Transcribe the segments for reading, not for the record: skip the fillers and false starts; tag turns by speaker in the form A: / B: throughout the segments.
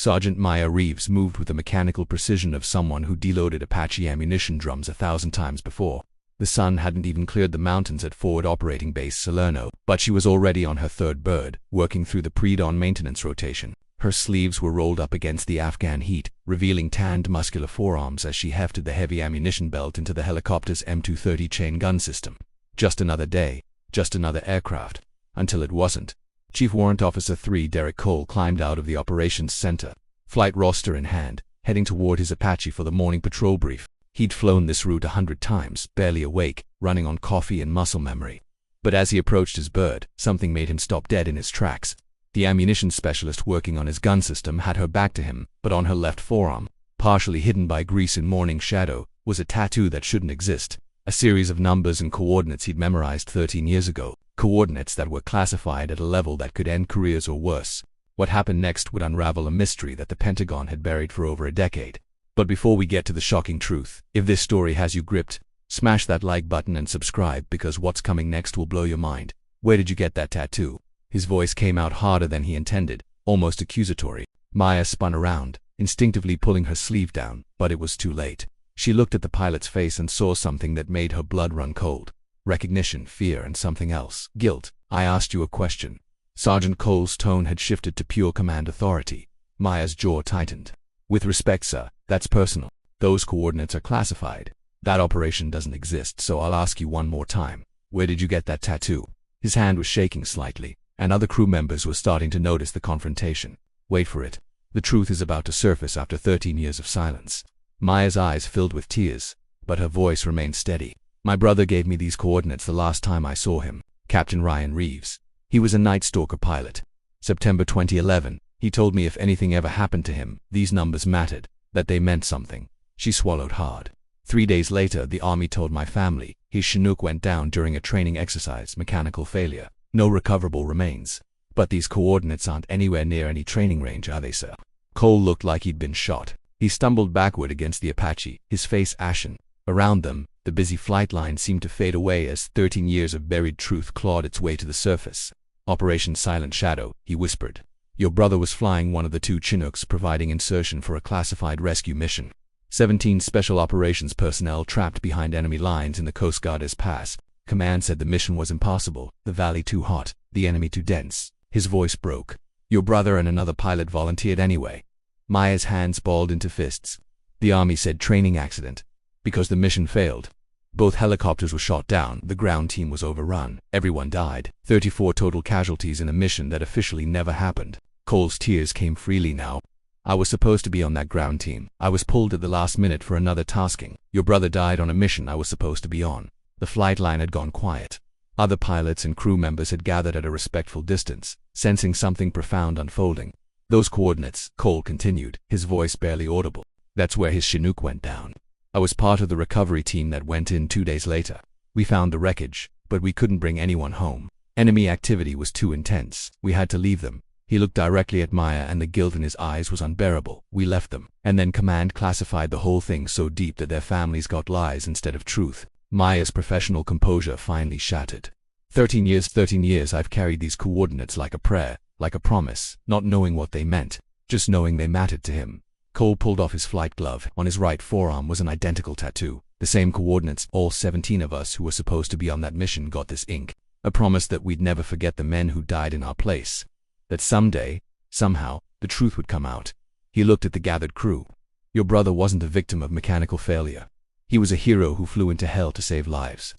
A: Sergeant Maya Reeves moved with the mechanical precision of someone who deloaded Apache ammunition drums 1,000 times before. The sun hadn't even cleared the mountains at Forward Operating Base Salerno, but she was already on her third bird, working through the pre-dawn maintenance rotation. Her sleeves were rolled up against the Afghan heat, revealing tanned muscular forearms as she hefted the heavy ammunition belt into the helicopter's M230 chain gun system. Just another day, just another aircraft. Until it wasn't. Chief Warrant Officer 3 Derek Cole climbed out of the operations center, flight roster in hand, heading toward his Apache for the morning patrol brief. He'd flown this route 100 times, barely awake, running on coffee and muscle memory. But as he approached his bird, something made him stop dead in his tracks. The ammunition specialist working on his gun system had her back to him, but on her left forearm, partially hidden by grease and morning shadow, was a tattoo that shouldn't exist. A series of numbers and coordinates he'd memorized 13 years ago. Coordinates that were classified at a level that could end careers or worse. What happened next would unravel a mystery that the Pentagon had buried for over a decade. But before we get to the shocking truth, if this story has you gripped, smash that like button and subscribe, because what's coming next will blow your mind. Where did you get that tattoo? His voice came out harder than he intended, almost accusatory. Maya spun around, instinctively pulling her sleeve down, but it was too late. She looked at the pilot's face and saw something that made her blood run cold. Recognition, fear, and something else. Guilt. I asked you a question. Sergeant Cole's tone had shifted to pure command authority. Maya's jaw tightened. With respect, sir, that's personal. Those coordinates are classified. That operation doesn't exist, so I'll ask you one more time. Where did you get that tattoo? His hand was shaking slightly, and other crew members were starting to notice the confrontation. Wait for it. The truth is about to surface after 13 years of silence. Maya's eyes filled with tears, but her voice remained steady. My brother gave me these coordinates the last time I saw him. Captain Ryan Reeves. He was a Night Stalker pilot. September 2011. He told me if anything ever happened to him, these numbers mattered, that they meant something. She swallowed hard. 3 days later, the Army told my family his Chinook went down during a training exercise, mechanical failure. No recoverable remains. But these coordinates aren't anywhere near any training range, are they, sir? Cole looked like he'd been shot. He stumbled backward against the Apache, his face ashen. Around them, the busy flight line seemed to fade away as 13 years of buried truth clawed its way to the surface. Operation Silent Shadow, he whispered. Your brother was flying one of the 2 Chinooks, providing insertion for a classified rescue mission. 17 Special Operations personnel trapped behind enemy lines in the Coast Guard's pass. Command said the mission was impossible, the valley too hot, the enemy too dense. His voice broke. Your brother and another pilot volunteered anyway. Maya's hands balled into fists. The Army said training accident. Because the mission failed. Both helicopters were shot down, the ground team was overrun, everyone died. 34 total casualties in a mission that officially never happened. Cole's tears came freely now. I was supposed to be on that ground team. I was pulled at the last minute for another tasking. Your brother died on a mission I was supposed to be on. The flight line had gone quiet. Other pilots and crew members had gathered at a respectful distance, sensing something profound unfolding. Those coordinates, Cole continued, his voice barely audible. That's where his Chinook went down. I was part of the recovery team that went in 2 days later. We found the wreckage, but we couldn't bring anyone home. Enemy activity was too intense. We had to leave them. He looked directly at Maya and the guilt in his eyes was unbearable. We left them. And then command classified the whole thing so deep that their families got lies instead of truth. Maya's professional composure finally shattered. 13 years I've carried these coordinates like a prayer, like a promise, not knowing what they meant, just knowing they mattered to him. Cole pulled off his flight glove. On his right forearm was an identical tattoo. The same coordinates. All 17 of us who were supposed to be on that mission got this ink. A promise that we'd never forget the men who died in our place. That someday, somehow, the truth would come out. He looked at the gathered crew. Your brother wasn't a victim of mechanical failure. He was a hero who flew into hell to save lives.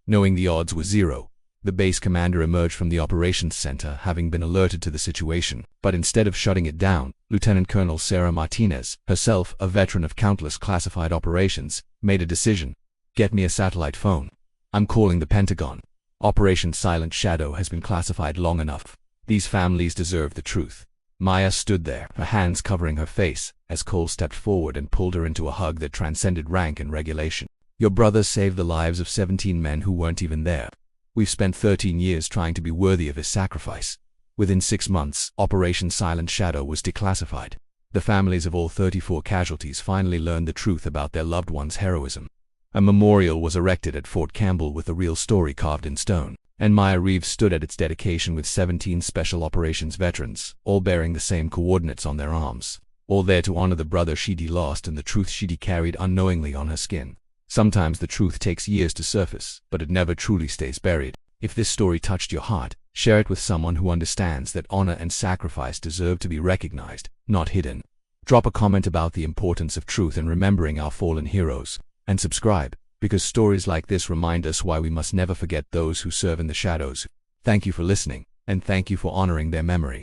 A: Knowing the odds were zero, the base commander emerged from the operations center, having been alerted to the situation. But instead of shutting it down, Lieutenant Colonel Sarah Martinez, herself a veteran of countless classified operations, made a decision. Get me a satellite phone. I'm calling the Pentagon. Operation Silent Shadow has been classified long enough. These families deserve the truth. Maya stood there, her hands covering her face, as Cole stepped forward and pulled her into a hug that transcended rank and regulation. Your brother saved the lives of 17 men who weren't even there. We've spent 13 years trying to be worthy of his sacrifice. Within 6 months, Operation Silent Shadow was declassified. The families of all 34 casualties finally learned the truth about their loved ones' heroism. A memorial was erected at Fort Campbell with the real story carved in stone, and Maya Reeves stood at its dedication with 17 Special Operations veterans, all bearing the same coordinates on their arms. all there to honor the brother she'd lost and the truth she'd carried unknowingly on her skin. Sometimes the truth takes years to surface, but it never truly stays buried. If this story touched your heart, share it with someone who understands that honor and sacrifice deserve to be recognized, not hidden. Drop a comment about the importance of truth and remembering our fallen heroes, and subscribe, because stories like this remind us why we must never forget those who serve in the shadows. Thank you for listening, and thank you for honoring their memory.